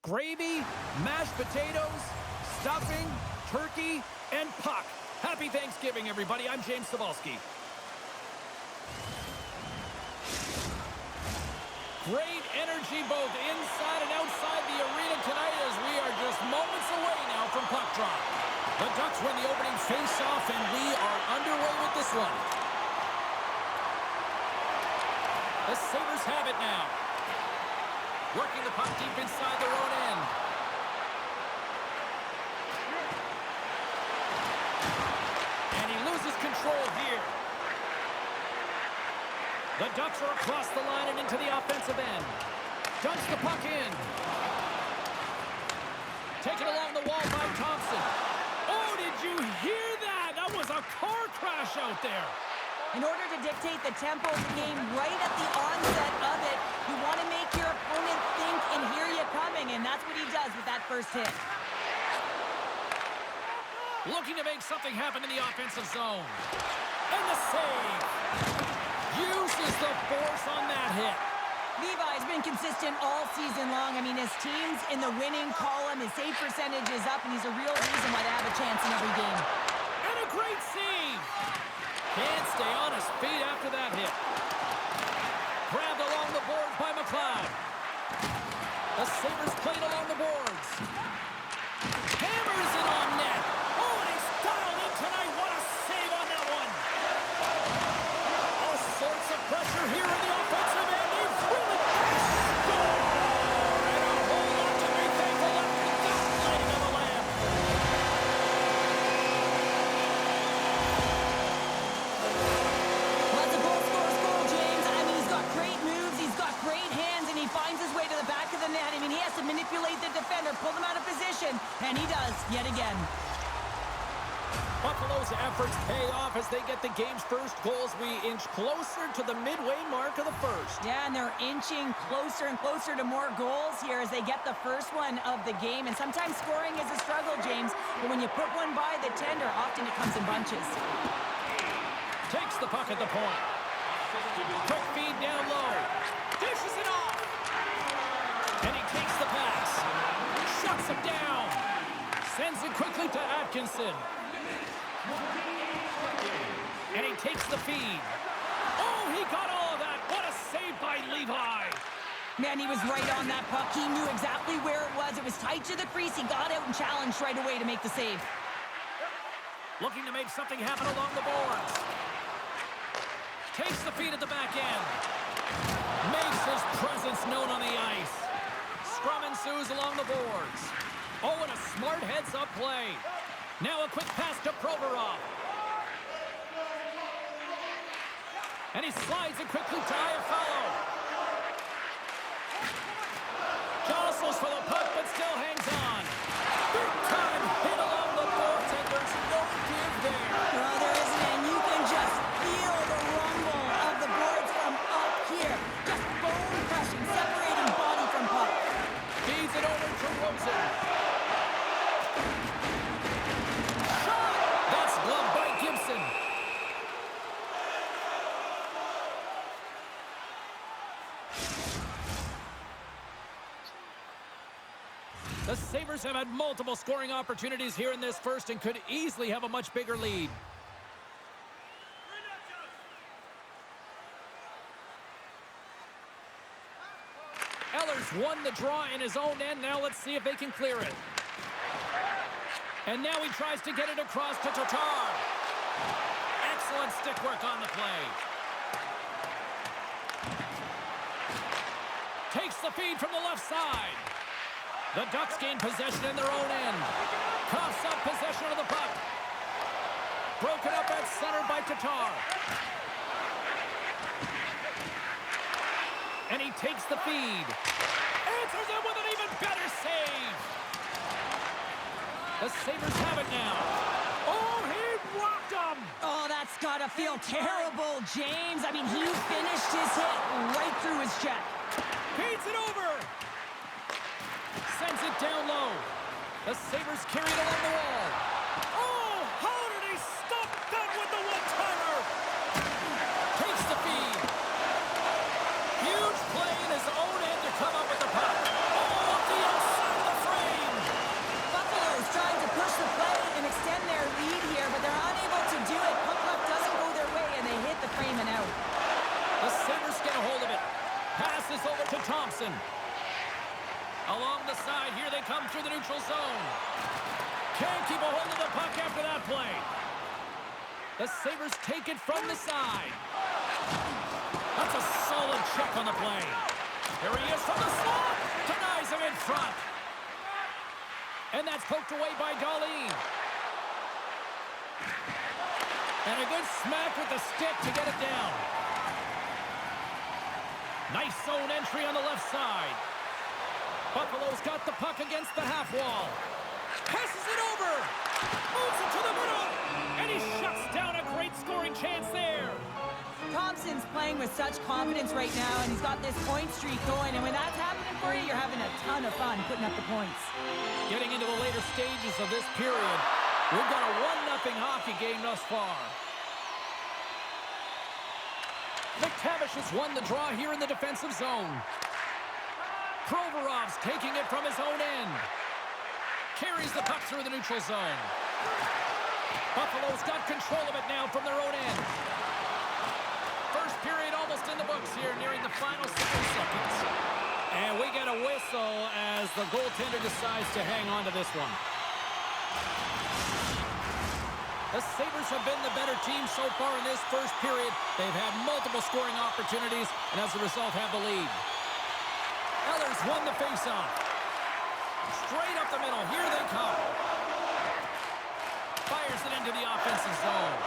gravy, mashed potatoes, stuffing, turkey, and puck. Happy Thanksgiving, everybody. I'm James Cebulski. Great energy both inside and outside the arena tonight as we are just moments away now from puck drop. The Ducks win the opening face-off, and we are underway with this one. The Sabres have it now. Working the puck deep inside their own end. And he loses control here. The Ducks are across the line and into the offensive end. Dumps the puck in. Taken along the wall by Thompson. Oh, did you hear that? That was a car crash out there. In order to dictate the tempo of the game right at the onset of it, you want to make your opponent think and hear you coming, and that's what he does with that first hit. Looking to make something happen in the offensive zone. And the save. Uses the force on that hit. Levi's been consistent all season long. I mean, his team's in the winning column. His save percentage is up, and he's a real reason why they have a chance in every game. And a great save. Can't stay on his feet after that hit. Grabbed along the boards by McLeod. The Sabres played along the boards. Hammers it on net. Oh, and he's dialed in tonight. What a save on that one. All sorts of pressure here in the offensive end. They've really scored. And a whole lot to be thankful after that lighting of the lamp. Well, it's a goal scorer's goal, James. I mean, he's got great moves, he's got great hands, and he finds his way to the back of the net. I mean, he has to manipulate the defender, pull them out of position, and he does yet again. Buffalo's efforts pay off as they get the game's first goals. We inch closer to the midway mark of the first. Yeah, and they're inching closer and closer to more goals here as they get the first one of the game. And sometimes scoring is a struggle, James, but when you put one by the tender, often it comes in bunches. Takes the puck at the point. Quick feed down low. Dishes it off. And he takes the pass. Shuts him down. Sends it quickly to Atkinson. And he takes the feed. Oh, he got all of that. What a save by Levi. Man, he was right on that puck. He knew exactly where it was. It was tight to the crease. He got out and challenged right away to make the save. Looking to make something happen along the boards. Takes the feed at the back end. Makes his presence known on the ice. Scrum ensues along the boards. Oh, and a smart heads-up play. Now a quick pass to Provorov. And he slides it quickly to Iafallo. Jostles for the puck, but still hangs on. Big time hit along the boards, and there's no give there. Well, there isn't, and you can just feel the rumble of the boards from up here. Just bone crushing, separating body from puck. Feeds it over to Rosen. Shot! That's gloved by Gibson. The Sabres have had multiple scoring opportunities here in this first and could easily have a much bigger lead. Eller's won the draw in his own end. Now let's see if they can clear it. And now he tries to get it across to Tatar. Excellent stick work on the play. Takes the feed from the left side. The Ducks gain possession in their own end. Coughs up possession of the puck. Broken up at center by Tatar. And he takes the feed. Answers it with an even better save. The Sabres have it now. Oh, he rocked him. Oh, that's got to feel terrible, James. I mean, he finished his hit right through his check. Feeds it over. Sends it down low. The Sabres carry it along the wall. Oh, how did he stop that with the one-timer? Takes the feed. Huge play in his own end to come up with the puck. Oh, the outside over to Thompson. Along the side, here they come through the neutral zone. Can't keep a hold of the puck after that play. The Sabres take it from the side. That's a solid check on the play. Here he is from the slot. Denies him in front. And that's poked away by Darlene. And a good smack with the stick to get it down. Nice zone entry on the left side. Buffalo's got the puck against the half wall. Passes it over. Moves it to the middle. And he shuts down a great scoring chance there. Thompson's playing with such confidence right now, and he's got this point streak going. And when that's happening for you, you're having a ton of fun putting up the points. Getting into the later stages of this period, we've got a 1-0 hockey game thus far. McTavish has won the draw here in the defensive zone. Provorov's taking it from his own end. Carries the puck through the neutral zone. Buffalo's got control of it now from their own end. First period almost in the books here, nearing the final 7 seconds. And we get a whistle as the goaltender decides to hang on to this one. The Sabres have been the better team so far in this first period. They've had multiple scoring opportunities, and as a result have the lead. Ellers won the faceoff. Straight up the middle. Here they come. Fires it into the offensive zone.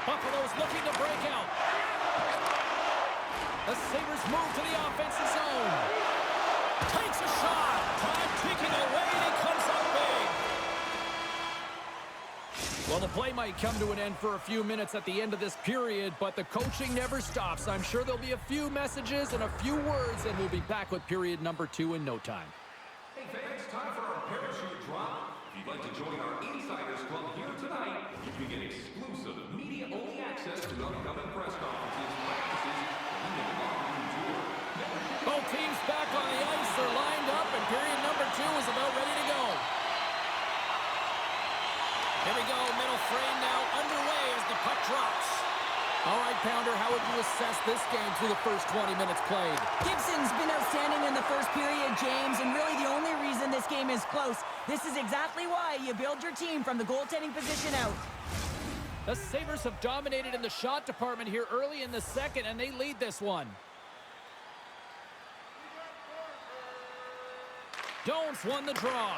Buffalo's looking to break out. The Sabres move to the offensive zone. Takes a shot. Time ticking away, and he comes up big. Well, the play might come to an end for a few minutes at the end of this period, but the coaching never stops. I'm sure there'll be a few messages and a few words, and we'll be back with period number 2 in no time. Hey fans, time for our parachute drop. If you'd like to join our Insiders Club here tonight, you can get exclusive media-only access to upcoming press conferences, practices, and even a locker room tour. Both teams back on the ice. They're lined up, and period number 2 is about ready to go. Here we go, middle frame now underway as the puck drops. All right, Pounder, how would you assess this game through the first 20 minutes played? Gibson's been outstanding in the first period, James, and really the only reason this game is close. This is exactly why you build your team from the goaltending position out. The Sabres have dominated in the shot department here early in the second, and they lead this one. Jones won the draw.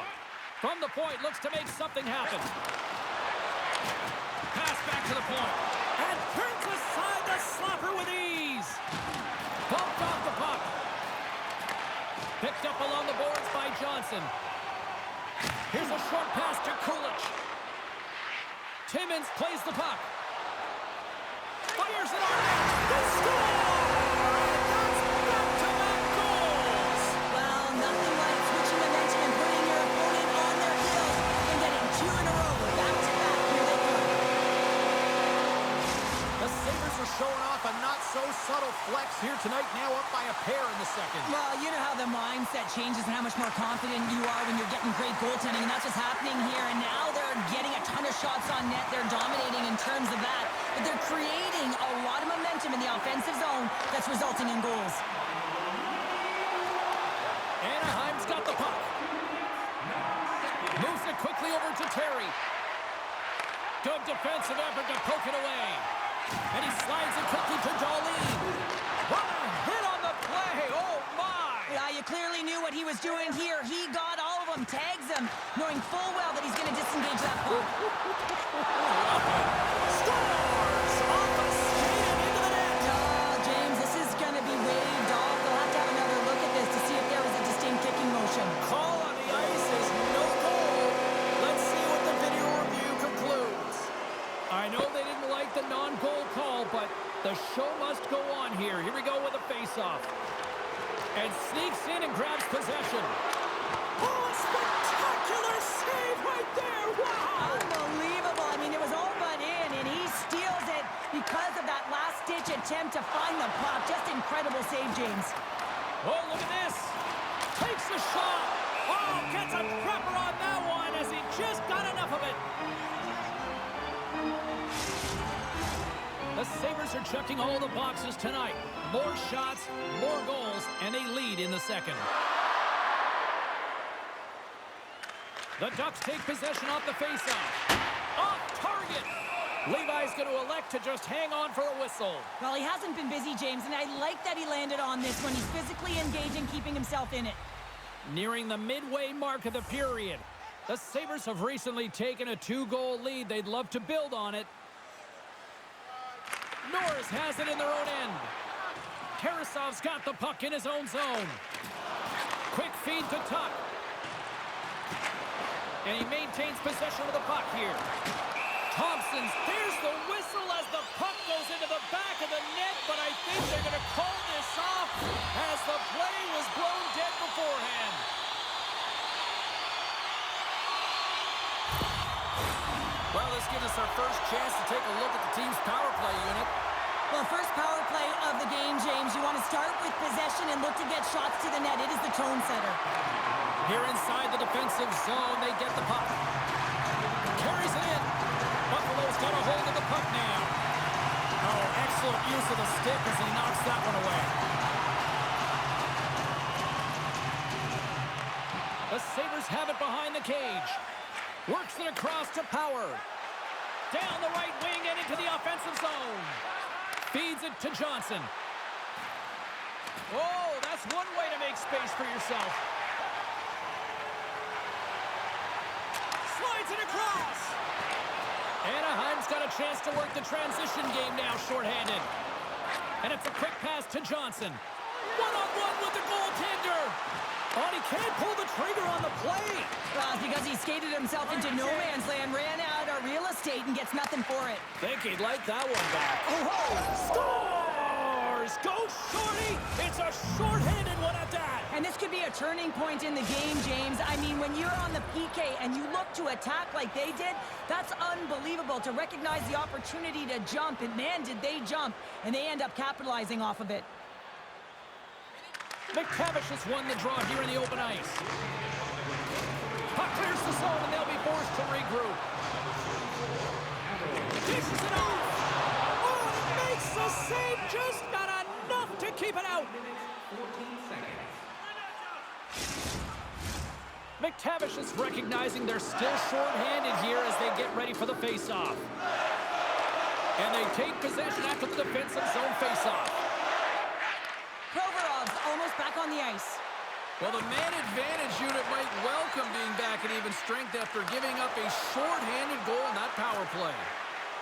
From the point, looks to make something happen. Pass back to the point. And turns aside the slapper with ease. Bumped off the puck. Picked up along the boards by Johnson. Here's a short pass to Kulich. Timmins plays the puck. Fires it on net. They score! That's back-to-back goals! Well, nothing like switching momentum and putting your opponent on their heels and getting 2 in a row. Back-to-back. Here they come. The Sabres are showing off a not-so-subtle flex here tonight, now up by a pair in the second. Well, you know how the mindset changes and how much more confident you are when you're getting great goaltending, and that's what's happening here. And now they're getting a ton of shots on net. They're dominating in terms of that. But they're creating a lot of momentum in the offensive zone that's resulting in goals. Anaheim's got the puck. Moves it quickly over to Terry. Good defensive effort to poke it away. And he slides it quickly to Darlene. What a hit on the play! Oh, my! Yeah, you clearly knew what he was doing here. He got all of them, tags them, knowing full well that he's going to disengage that puck. Scores! Off the skate and into the net! James, this is going to be waved off. They'll have to have another look at this to see if there was a distinct kicking motion. Call on the ice is no goal. Let's see what the video review concludes. I know they didn't like the non-goal call, but the show must go on here. Here we go with a face-off. And sneaks in and grabs possession. Oh, a spectacular save right there! Wow! Unbelievable. I mean, it was all but in, and he steals it because of that last-ditch attempt to find the puck. Just incredible save, James. Oh, look at this. Takes the shot. Oh, gets a crapper on that one as he just got enough of it. The Sabres are checking all the boxes tonight. More shots, more goals. lead in the second. The Ducks take possession off the faceoff. Off target. Levi's going to elect to just hang on for a whistle. Well, he hasn't been busy, James, and I like that he landed on this one. He's physically engaging, keeping himself in it. Nearing the midway mark of the period. The Sabres have recently taken a 2-goal lead. They'd love to build on it. Norris has it in their own end. Tarasov's got the puck in his own zone. Quick feed to Tuck. And he maintains possession of the puck here. Thompson's, there's the whistle as the puck goes into the back of the net, but I think they're going to call this off as the play was blown dead beforehand. Well, this gives us our first chance to take a look at the team's power play unit. Well, first power play of the game, James. You want to start with possession and look to get shots to the net. It is the tone setter. Here inside the defensive zone, they get the puck. Carries it in. Buffalo's got a hold of the puck now. Oh, excellent use of the stick as he knocks that one away. The Sabres have it behind the cage. Works it across to Power. Down the right wing and into the offensive zone. Feeds it to Johnson. Oh, that's one way to make space for yourself. Slides it across. Anaheim's got a chance to work the transition game now shorthanded. And it's a quick pass to Johnson. One-on-one with the goaltender. Oh, he can't pull the trigger on the play. Well, it's because he skated himself into no man's land, ran out of real estate, and gets nothing for it. Think he'd like that one back. Oh, scores! Go, Shorty! It's a shorthanded one at that. And this could be a turning point in the game, James. I mean, when you're on the PK and you look to attack like they did, that's unbelievable to recognize the opportunity to jump. And man, did they jump. And they end up capitalizing off of it. McTavish has won the draw here in the open ice. Puck clears the zone and they'll be forced to regroup. Dishes it off. Oh, it makes the save. Just not enough to keep it out. 14 seconds. McTavish is recognizing they're still short-handed here as they get ready for the face-off. And they take possession after the defensive zone face-off. Provorov's almost back on the ice. Well, the man advantage unit might welcome being back at even strength after giving up a short-handed goal in that power play.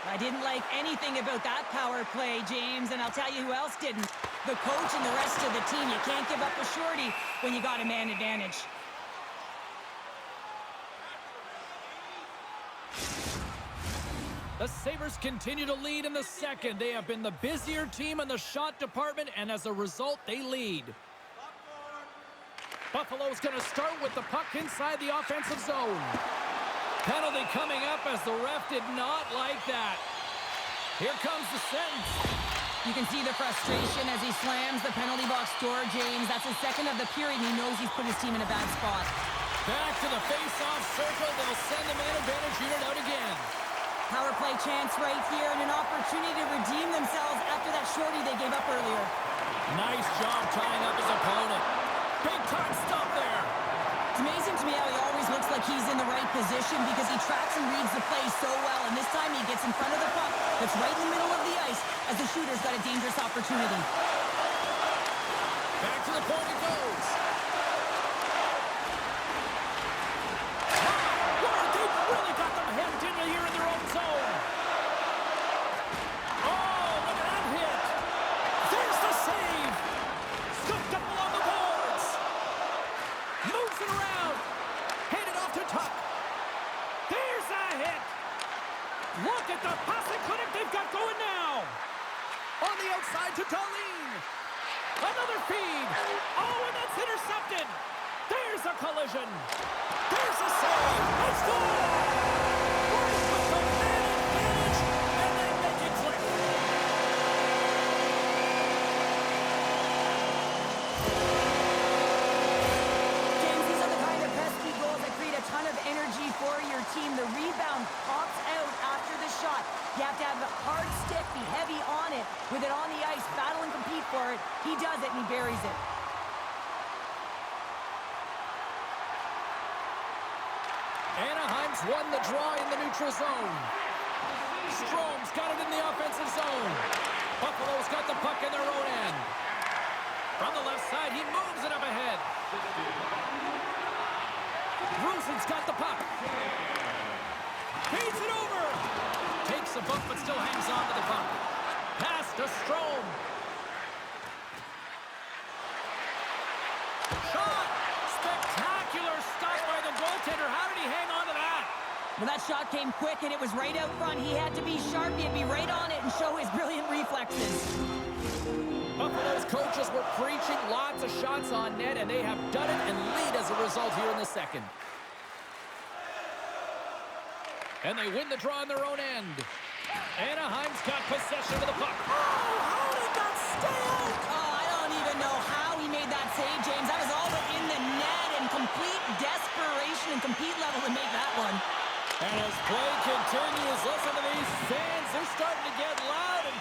I didn't like anything about that power play, James, and I'll tell you who else didn't. The coach and the rest of the team. You can't give up a shorty when you got a man advantage. The Sabres continue to lead in the second. They have been the busier team in the shot department, and as a result, they lead. Buffalo's going to start with the puck inside the offensive zone. Penalty coming up as the ref did not like that. Here comes the sentence. You can see the frustration as he slams the penalty box door, James. That's his second of the period. He knows he's put his team in a bad spot. Back to the face-off circle. They'll send the man advantage unit out again. Power play chance right here and an opportunity to redeem themselves after that shorty they gave up earlier. Nice job tying up his opponent. Big time stop there. It's amazing to me how he always looks like he's in the right position because he tracks and reads the play so well. And this time he gets in front of the puck that's right in the middle of the ice as the shooter's got a dangerous opportunity. Back to the point it goes. They've really got them hemmed in here in their own zone. Oh, look at that hit. There's the save. Scooped up along the boards. Moves it around. Handed off to Tuck. There's a hit. Look at the passing clinic they've got going now. On the outside to Darlene. Another feed. Oh, and that's intercepted. There's a collision. There's a save. Let's go. With the man advantage, and they make it click. James, these are the kind of pesky goals that create a ton of energy for your team. The rebound pops out after the shot. You have to have a hard stick, be heavy on it, with it on the ice, battle and compete for it. He does it, and he buries it. Krebs won the draw in the neutral zone. Strome's got it in the offensive zone. Buffalo's got the puck in their own end. From the left side, he moves it up ahead. Rosen's got the puck. Feeds it over. Takes a bump, but still hangs on to the puck. Pass to Strome. Shot! Spectacular stop by the goaltender. How did he hang on to that? Well, that shot came quick, and it was right out front. He had to be sharp. He had to be right on it and show his brilliant reflexes. Buffalo's coaches were preaching lots of shots on net, and they have done it and lead as a result here in the second. And they win the draw on their own end. Anaheim's got possession of the puck. Oh, how did that stay out? Oh, I don't even know how he made that save, James. That was all but in the net and complete desperation and complete level to make that one. And as play continues, listen to these fans. They're starting to get loud and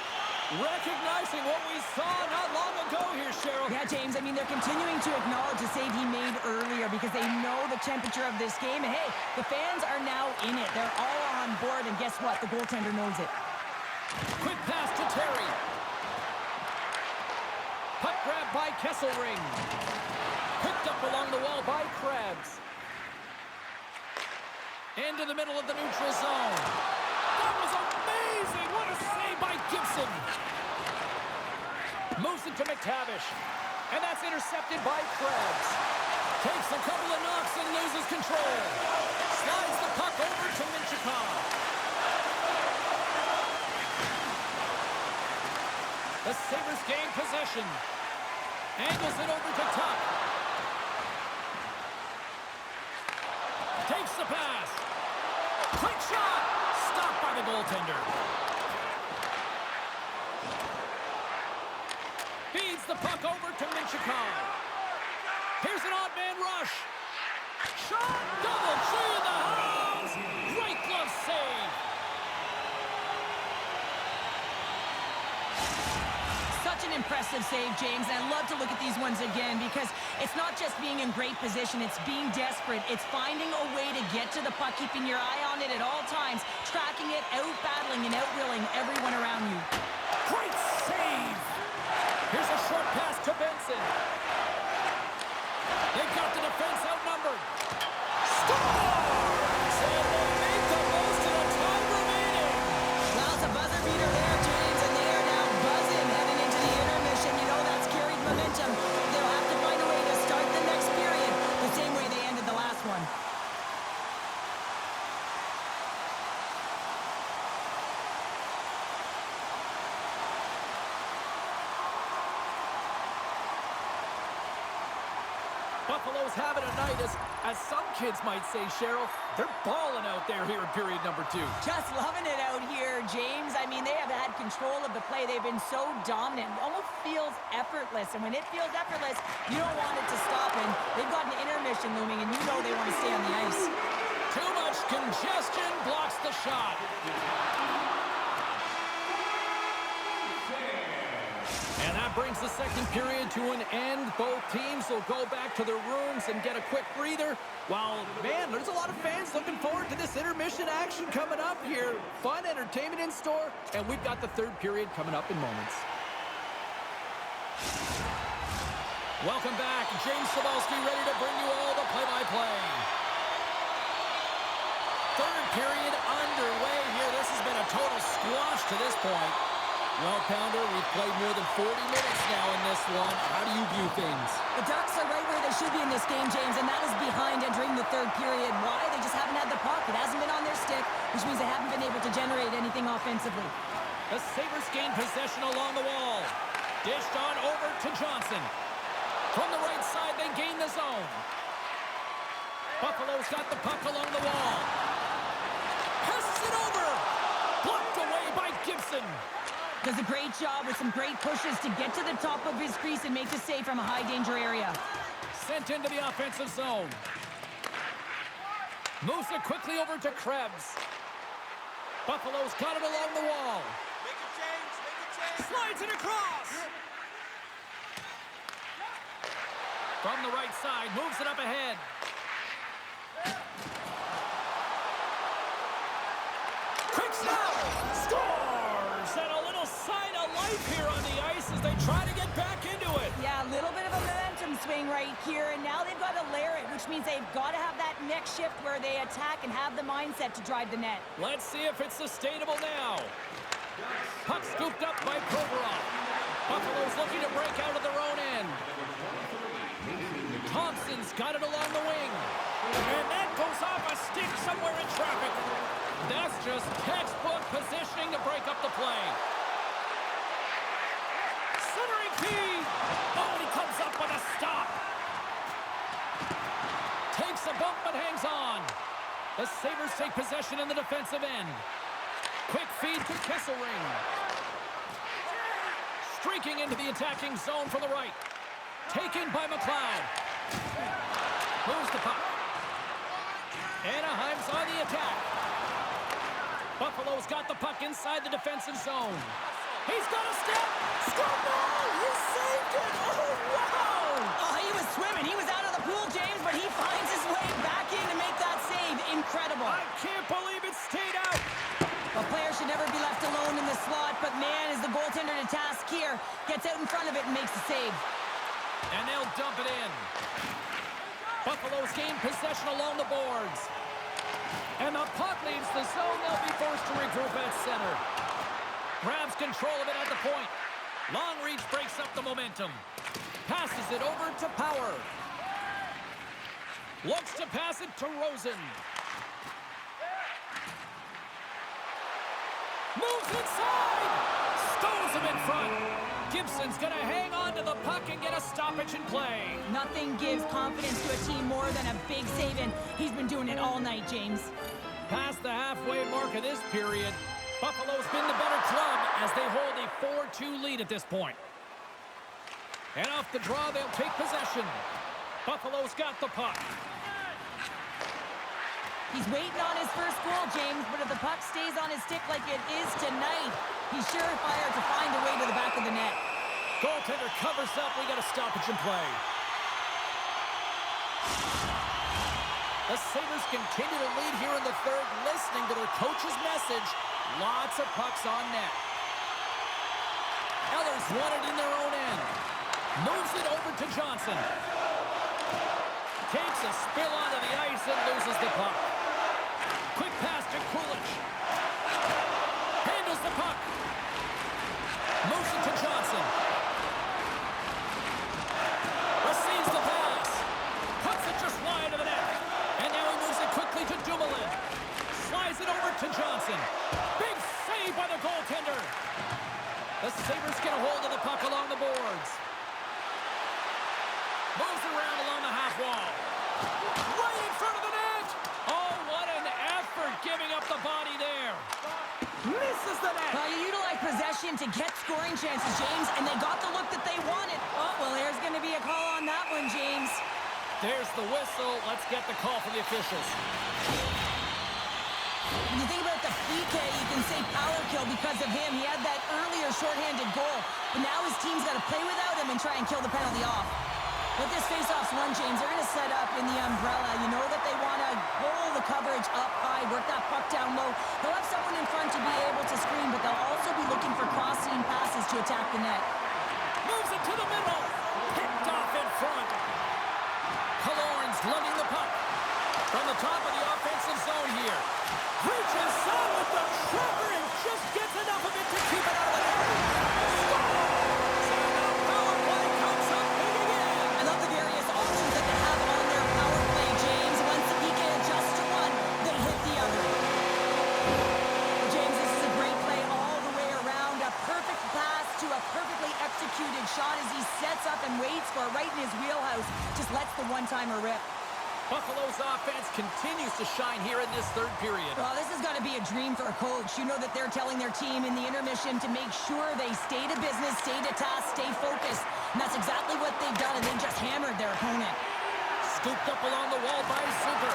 recognizing what we saw not long ago here, Cheryl. Yeah, James, I mean, they're continuing to acknowledge the save he made earlier because they know the temperature of this game. And, hey, the fans are now in it. They're all on board, and guess what? The goaltender knows it. Quick pass to Terry. Puck grab by Kesselring. Picked up along the wall by Krebs. Into the middle of the neutral zone. That was amazing! What a save by Gibson! Moves it to McTavish. And that's intercepted by Krebs. Takes a couple of knocks and loses control. Slides the puck over to Minchikov. The Sabres gain possession. Angles it over to Tuck. Takes the pass. Quick shot! Stopped by the goaltender. Feeds the puck over to Minchikov. Here's an odd man rush. Shot! Double G in the house! Great glove save! Such an impressive save, James, and I'd love to look at these ones again because it's not just being in great position, it's being desperate. It's finding a way to get to the puck, keeping your eye on it at all times, tracking it, out-battling and out-willing everyone around you. Great save! Here's a short pass to Benson. They've got the defense outnumbered. Scores! And they make the most of the time remaining. Well, it's a buzzer beater there, James, and they are now buzzing heading into the intermission. You know that's carried momentum. They'll have to find a way to start the next period the same way they ended the last one. Buffalo's having a night, as some kids might say, Cheryl. They're balling out there here in period number 2. Just loving it out here, James. I mean, they have had control of the play. They've been so dominant. It almost feels effortless. And when it feels effortless, you don't want it to stop. And they've got an intermission looming, and you know they want to stay on the ice. Too much congestion blocks the shot. And that brings the second period to an end. Both teams will go back to their rooms and get a quick breather. While, man, there's a lot of fans looking forward to this intermission action coming up here. Fun entertainment in store, and we've got the third period coming up in moments. Welcome back. James Cebulski ready to bring you all the play-by-play. Third period underway here. This has been a total squash to this point. Well, Pounder, we've played more than 40 minutes now in this one. How do you view things? The Ducks are right where they should be in this game, James, and that is behind entering the third period. Why? They just haven't had the puck. It hasn't been on their stick, which means they haven't been able to generate anything offensively. The Sabres gain possession along the wall. Dished on over to Johnson. From the right side, they gain the zone. Buffalo's got the puck along the wall. Passes it over. Blocked away by Gibson. Does a great job with some great pushes to get to the top of his crease and make the save from a high-danger area. Sent into the offensive zone. Moves it quickly over to Krebs. Buffalo's got it along the wall. Make a change. Slides it across. From the right side, moves it up ahead. they try to get back into it. Yeah, a little bit of a momentum swing right here, and now they've got to layer it, which means they've got to have that next shift where they attack and have the mindset to drive the net. Let's see if it's sustainable now. Puck scooped up by Provorov. Buffalo's looking to break out of their own end. Thompson's got it along the wing. And that goes off a stick somewhere in traffic. That's just textbook positioning to break up the play. Centering feed. Oh, and he comes up with a stop. Takes a bump but hangs on. The Sabres take possession in the defensive end. Quick feed to Kesselring. Streaking into the attacking zone from the right. Taken by McLeod. Moves the puck. Anaheim's on the attack. Buffalo's got the puck inside the defensive zone. He's got a step. Score goal! He saved it! Oh, wow! Oh, he was swimming. He was out of the pool, James, but he finds his way back in to make that save. Incredible. I can't believe it stayed out. A player should never be left alone in the slot, but man, is the goaltender to task here. Gets out in front of it and makes the save. And they'll dump it in. Buffalo's gained possession along the boards. And the puck leaves the zone. They'll be forced to regroup at center. Grabs control of it at the point. Long reach breaks up the momentum. Passes it over to Power. Looks to pass it to Rosen. Moves inside! Stones him in front. Gibson's gonna hang on to the puck and get a stoppage in play. Nothing gives confidence to a team more than a big save, and he's been doing it all night, James. Past the halfway mark of this period, Buffalo's been the better club as they hold a 4-2 lead at this point. And off the draw, they'll take possession. Buffalo's got the puck. He's waiting on his first goal, James, but if the puck stays on his stick like it is tonight, he's surefire to find a way to the back of the net. Goaltender covers up. We got a stoppage in play. The Sabres continue to lead here in the third, listening to their coach's message. Lots of pucks on net. Ellers won it in their own end. Moves it over to Johnson. Takes a spill onto the ice and loses the puck. Quick pass to Kulich. Handles the puck. Moves it to Johnson. Receives the pass. Puts it just wide of the net. And now he moves it quickly to Dumoulin. Slides it over to Johnson. Big save by the goaltender. The Sabres get a hold of the puck along the boards. Moves around along the half wall. Right in front of the net. Oh, what an effort giving up the body there. Misses the net. Well, you utilize possession to get scoring chances, James, and they got the look that they wanted. Oh, well, there's going to be a call on that one, James. There's the whistle. Let's get the call from the officials. When you think about the PK, you can say power kill because of him. He had that earlier shorthanded goal, but now his team's got to play without him and try and kill the penalty off. But this faceoff's won, James. They're going to set up in the umbrella. You know that they want to roll the coverage up high, work that puck down low. They'll have someone in front to be able to screen, but they'll also be looking for cross-seam passes to attack the net. Moves it to the middle. Picked off in front. Killorn's lugging the puck from the top of the offensive zone here. Reaches out with the trapper and just gets enough of it to keep it out of the net. Scores! And the power play comes up big again. I love the various options that they have on their power play, James. Once the PK adjusts to one, they hit the other. James, this is a great play all the way around. A perfect pass to a perfectly executed shot as he sets up and waits for it right in his wheelhouse. Just lets the one-timer rip. Buffalo's offense continues to shine here in this third period. Well, this has got to be a dream for a coach. You know that they're telling their team in the intermission to make sure they stay to business, stay to task, stay focused. And that's exactly what they've done, and they've just hammered their opponent. Scooped up along the wall by Suter.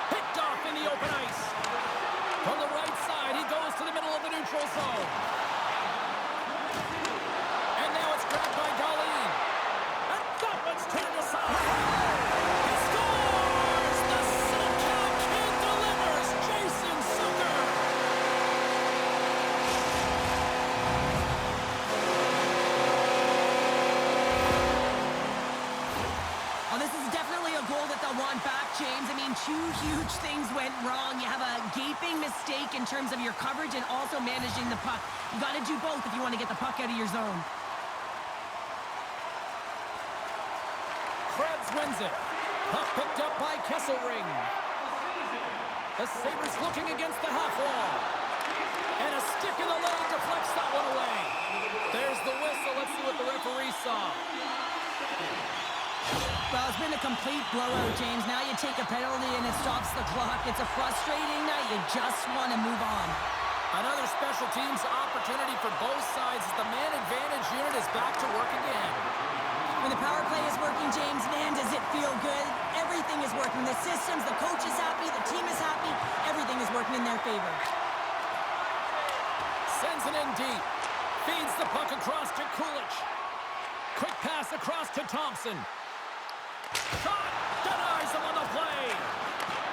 Picked off in the open ice. From the right side, he goes to the middle of the neutral zone. And now it's grabbed by Darlene. And that one's turned aside. He scores! The SoCal King delivers. Jason Suter. Well, this is definitely a goal that they'll want back, James. I mean, two huge things went wrong. You have a gaping mistake in terms of your coverage and also managing the puck. You got to do both if you want to get the puck out of your zone. Krebs wins it. Puck picked up by Kesselring. The Sabres looking against the half wall. And a stick in the leg deflects that one away. There's the whistle. Let's see what the referee saw. Well, it's been a complete blowout, James. Now you take a penalty and it stops the clock. It's a frustrating night. You just want to move on. Another special teams opportunity for both sides as the man advantage unit is back to work again. When the power play is working, James, man, does it feel good? Everything is working. The systems, the coach is happy, the team is happy. Everything is working in their favor. Sends it in deep. Feeds the puck across to Kulich. Quick pass across to Thompson. Shot! Denies him on the play.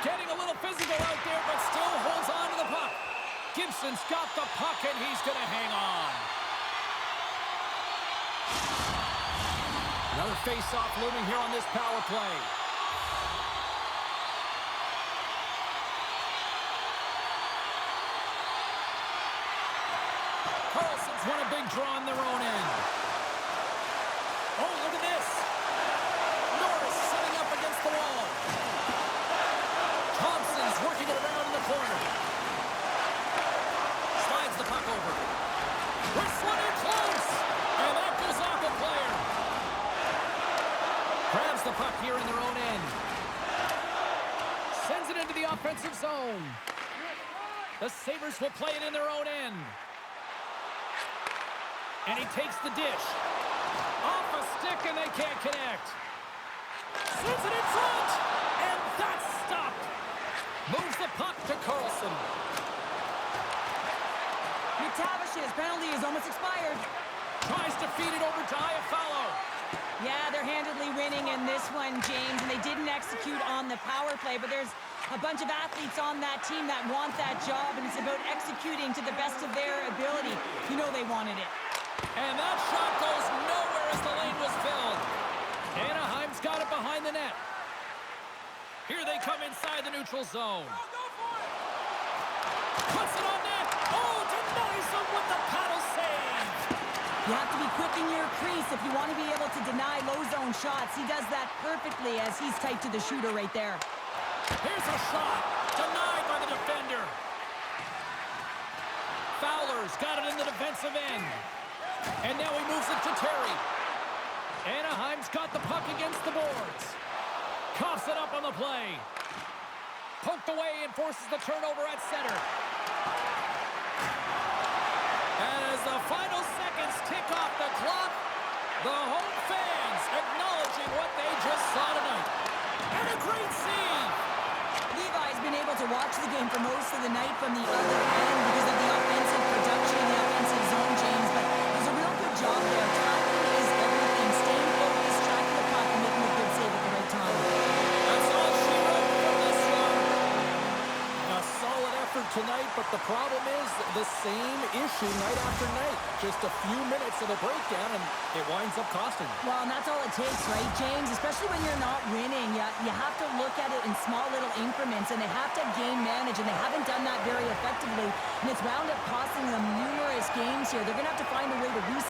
Getting a little physical out there, but still holds on to the puck. Gibson's got the puck, and he's going to hang on. Another face-off looming here on this power play. Carlson's won a big draw on their own end. Oh, look at this. Norris sitting up against the wall. Thompson's working it around in the corner. Slides the puck over. Whistling in close. And that goes off a player. Grabs the puck here in their own end. Sends it into the offensive zone. The Sabres will play it in their own end. And he takes the dish. Off a stick, and they can't connect. Sends it in front, and that's stopped. Moves the puck to Carlson. McTavish's penalty is almost expired. Tries to feed it over to Iafallo. Yeah, they're handedly winning in this one, James, and they didn't execute on the power play, but there's a bunch of athletes on that team that want that job, and it's about executing to the best of their ability. You know they wanted it. And that shot goes nowhere as the lane was filled. Anaheim's got it behind the net. Here they come inside the neutral zone. Puts it on net. Oh, denies him with the paddle save. You have to be quick in your crease if you want to be able to deny low zone shots. He does that perfectly as he's tight to the shooter right there. Here's a shot. Denied by the defender. Fowler's got it in the defensive end. And now he moves it to Terry. Anaheim's got the puck against the boards. Coughs it up on the play. Poked away and forces the turnover at center. And as the final seconds tick off the clock, the home fans acknowledging what they just saw tonight. And a great save. Levi's been able to watch the game for most of the night from the other end because of the offensive production in the offensive zone, James, but there's a real good job there. Timing is everything. Staying focused, tracking the puck, and making a good save at the right time. That's all she wrote for this one. A solid effort tonight, but the problem is the same issue night after night. Just a few minutes of a breakdown, and it winds up costing them. Well, and that's all it takes, right, James? Especially when you're not winning. You have to look at it in small little increments, and they have to game manage, and they haven't done that very effectively. And it's wound up costing them numerous games here. They're going to have to find a way to reset.